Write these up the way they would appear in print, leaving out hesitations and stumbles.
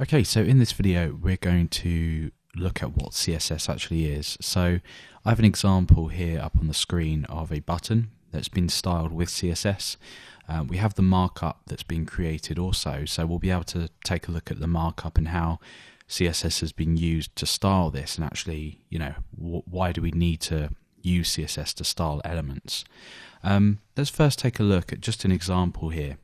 Okay, so in this video we're going to look at what CSS actually is. So I have an example here up on the screen of a button that's been styled with CSS. We have the markup that's been created also, so we'll be able to take a look at the markup and how CSS has been used to style this, and actually, why do we need to use CSS to style elements. Let's first take a look at just an example here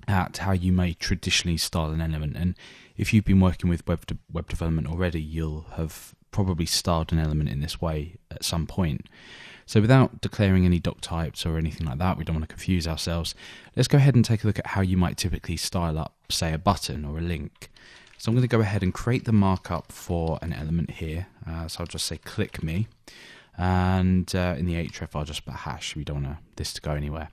at how you may traditionally style an element. And if you've been working with web development already, you'll have probably styled an element in this way at some point. So without declaring any doc types or anything like that, we don't want to confuse ourselves, let's go ahead and take a look at how you might typically style up, say, a button or a link. So I'm going to go ahead and create the markup for an element here. So I'll just say click me. And in the href I'll just put a hash. We don't want this to go anywhere.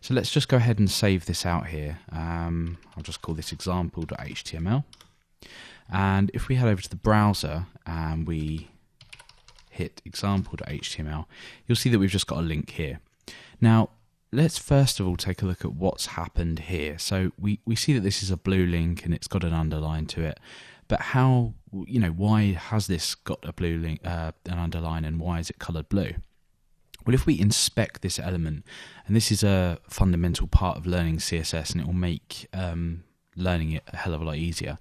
So let's just go ahead and save this out here. I'll just call this example.html. And if we head over to the browser and we hit example.html, you'll see that we've just got a link here. Now let's first of all take a look at what's happened here. So we see that this is a blue link and it's got an underline to it. But how, why has this got a blue link, an underline, and why is it coloured blue? Well, if we inspect this element, and this is a fundamental part of learning CSS, and it will make learning it a hell of a lot easier.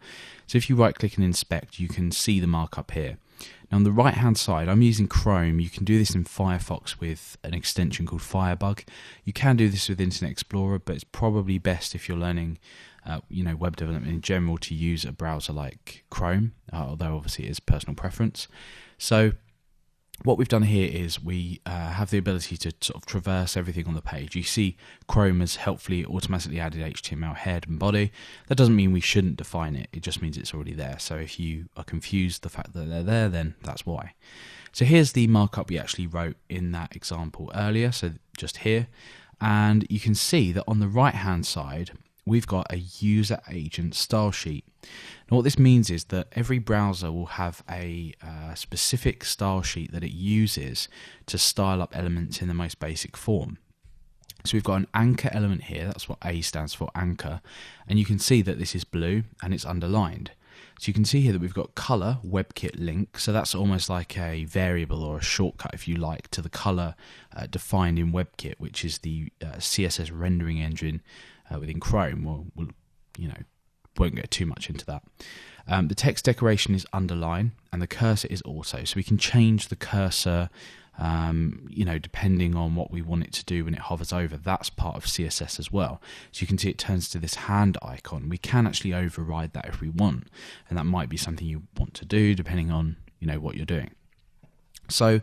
So if you right click and inspect, you can see the markup here. Now on the right hand side, I'm using Chrome. You can do this in Firefox with an extension called Firebug. You can do this with Internet Explorer, but it's probably best if you're learning web development in general to use a browser like Chrome, although obviously it is personal preference. So what we've done here is we have the ability to sort of traverse everything on the page. You see Chrome has helpfully automatically added HTML head and body. That doesn't mean we shouldn't define it. It just means it's already there. So if you are confused the fact that they're there, then that's why. So here's the markup we actually wrote in that example earlier. So just here. And you can see that on the right hand side, we've got a user agent style sheet. Now what this means is that every browser will have a specific style sheet that it uses to style up elements in the most basic form. So we've got an anchor element here, that's what A stands for, anchor, and you can see that this is blue and it's underlined. So you can see here that we've got color WebKit link, so that's almost like a variable or a shortcut, if you like, to the color defined in WebKit, which is the CSS rendering engine within Chrome. We'll won't get too much into that. The text decoration is underline, and the cursor is also. So we can change the cursor, depending on what we want it to do when it hovers over. That's part of CSS as well. So you can see it turns to this hand icon. We can actually override that if we want, and that might be something you want to do depending on what you're doing. So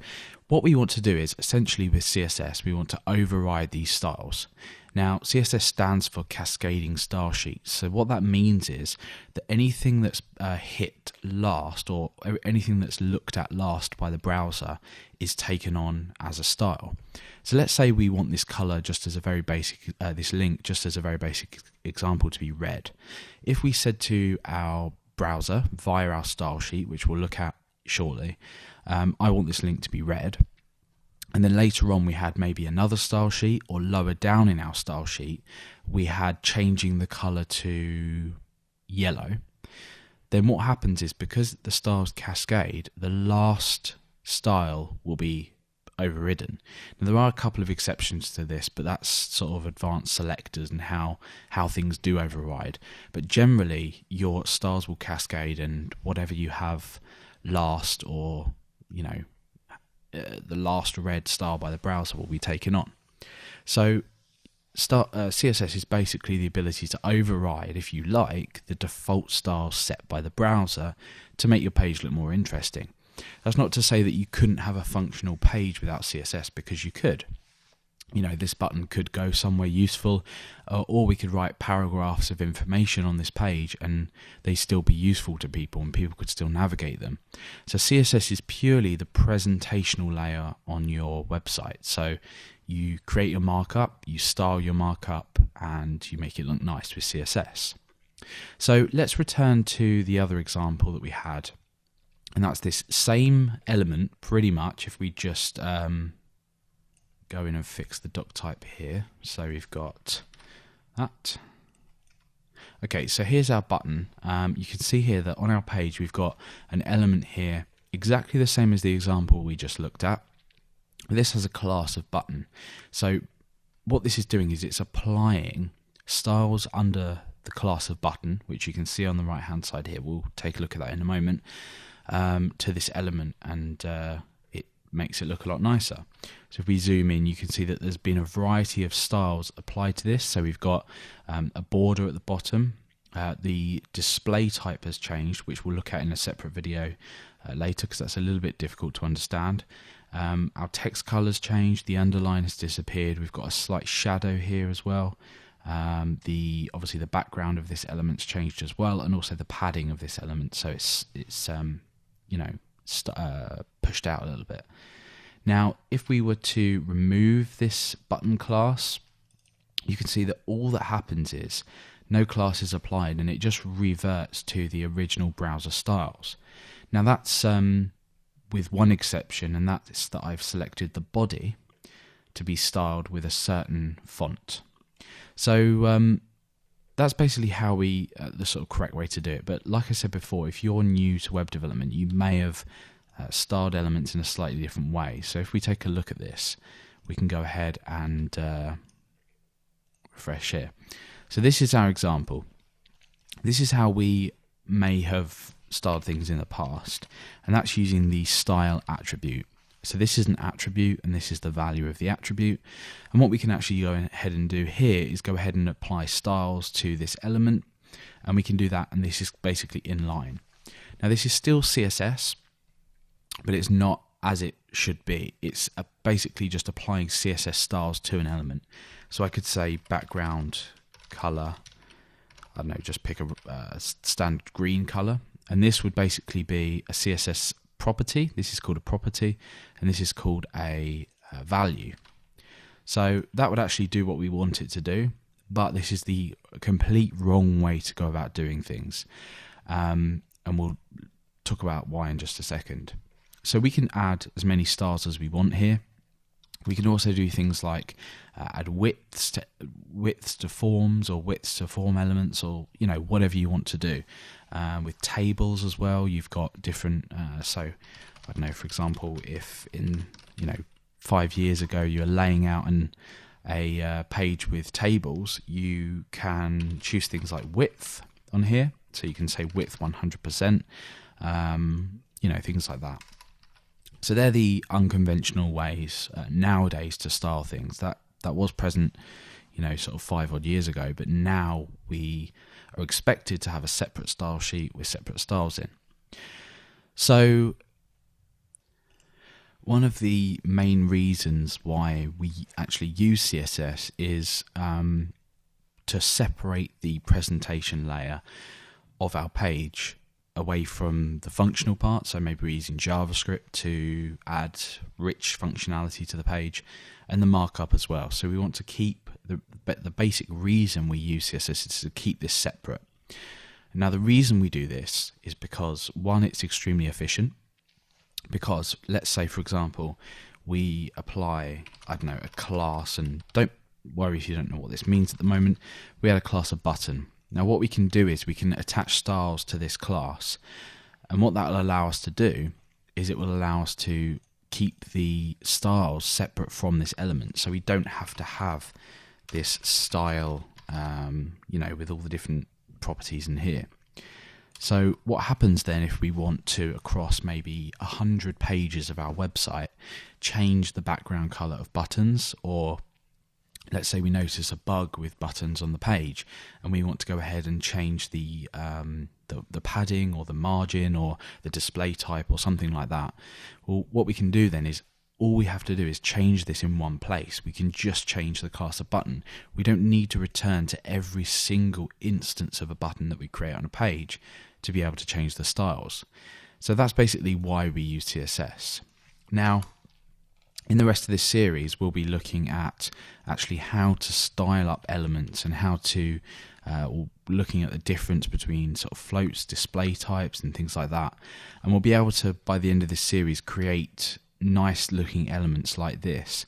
what we want to do is essentially with CSS, we want to override these styles. Now, CSS stands for cascading style sheets. So what that means is that anything that's hit last, or anything that's looked at last by the browser, is taken on as a style. So let's say we want this color just as a very basic, this link just as a very basic example to be red. If we said to our browser via our style sheet, which we'll look at shortly, I want this link to be red. And then later on we had maybe another style sheet, or lower down in our style sheet we had changing the color to yellow. Then what happens is, because the styles cascade, the last style will be overridden. Now there are a couple of exceptions to this, but that's sort of advanced selectors and how things do override. But generally your styles will cascade, and whatever you have last, or the last red style by the browser, will be taken on. So CSS is basically the ability to override, if you like, the default style set by the browser to make your page look more interesting. That's not to say that you couldn't have a functional page without CSS, because you could. This button could go somewhere useful, or we could write paragraphs of information on this page and they still be useful to people and people could still navigate them. So CSS is purely the presentational layer on your website. So you create your markup, you style your markup, and you make it look nice with CSS. So let's return to the other example that we had, and that's this same element pretty much. If we just go in and fix the doc type here. So we've got that. Okay, so here's our button. You can see here that on our page we've got an element here exactly the same as the example we just looked at. This has a class of button. So what this is doing is it's applying styles under the class of button, which you can see on the right hand side here. We'll take a look at that in a moment, to this element, and it makes it look a lot nicer. So if we zoom in, you can see that there's been a variety of styles applied to this. So we've got a border at the bottom. The display type has changed, which we'll look at in a separate video later, because that's a little bit difficult to understand. Our text color's changed, the underline has disappeared, we've got a slight shadow here as well. Obviously the background of this element's changed as well, and also the padding of this element, so it's pushed out a little bit. Now, if we were to remove this button class, you can see that all that happens is no class is applied, and it just reverts to the original browser styles. Now that's with one exception, and that's that I've selected the body to be styled with a certain font. So that's basically how the sort of correct way to do it. But like I said before, if you're new to web development, you may have styled elements in a slightly different way. So if we take a look at this, we can go ahead and refresh here. So this is our example. This is how we may have styled things in the past, and that's using the style attribute. So this is an attribute, and this is the value of the attribute. And what we can actually go ahead and do here is go ahead and apply styles to this element, and we can do that, and this is basically inline. Now this is still CSS, but it's not as it should be. It's basically just applying CSS styles to an element. So I could say background color, I don't know, just pick a standard green color, and this would basically be a CSS property. This is called a property, and this is called a value. So that would actually do what we want it to do, but this is the complete wrong way to go about doing things, and we'll talk about why in just a second. So we can add as many styles as we want here. We can also do things like add widths to forms, or widths to form elements, or whatever you want to do. With tables as well, you've got different. So I don't know, for example, if in 5 years ago you were laying out a page with tables, you can choose things like width on here. So you can say width 100%. Things like that. So they're the unconventional ways nowadays to style things. That was present, sort of 5 odd years ago, but now we are expected to have a separate style sheet with separate styles in. So one of the main reasons why we actually use CSS is to separate the presentation layer of our page away from the functional part. So maybe we're using JavaScript to add rich functionality to the page, and the markup as well. So we want to keep the basic reason we use CSS is to keep this separate. Now the reason we do this is because, one, it's extremely efficient. Because let's say, for example, we apply, I don't know, a class, and don't worry if you don't know what this means at the moment. We had a class of button. Now what we can do is we can attach styles to this class, and what that will allow us to do is it will allow us to keep the styles separate from this element, so we don't have to have this style with all the different properties in here. So what happens then if we want to, across maybe 100 pages of our website, change the background color of buttons, or let's say we notice a bug with buttons on the page and we want to go ahead and change the padding or the margin or the display type or something like that. Well, what we can do then is all we have to do is change this in one place. We can just change the class of button. We don't need to return to every single instance of a button that we create on a page to be able to change the styles. So that's basically why we use CSS. Now, in the rest of this series, we'll be looking at actually how to style up elements and how to, looking at the difference between sort of floats, display types and things like that. And we'll be able to, by the end of this series, create nice looking elements like this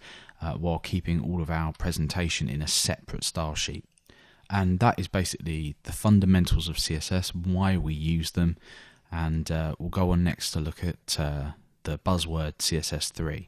while keeping all of our presentation in a separate style sheet. And that is basically the fundamentals of CSS, why we use them, and we'll go on next to look at the buzzword CSS3.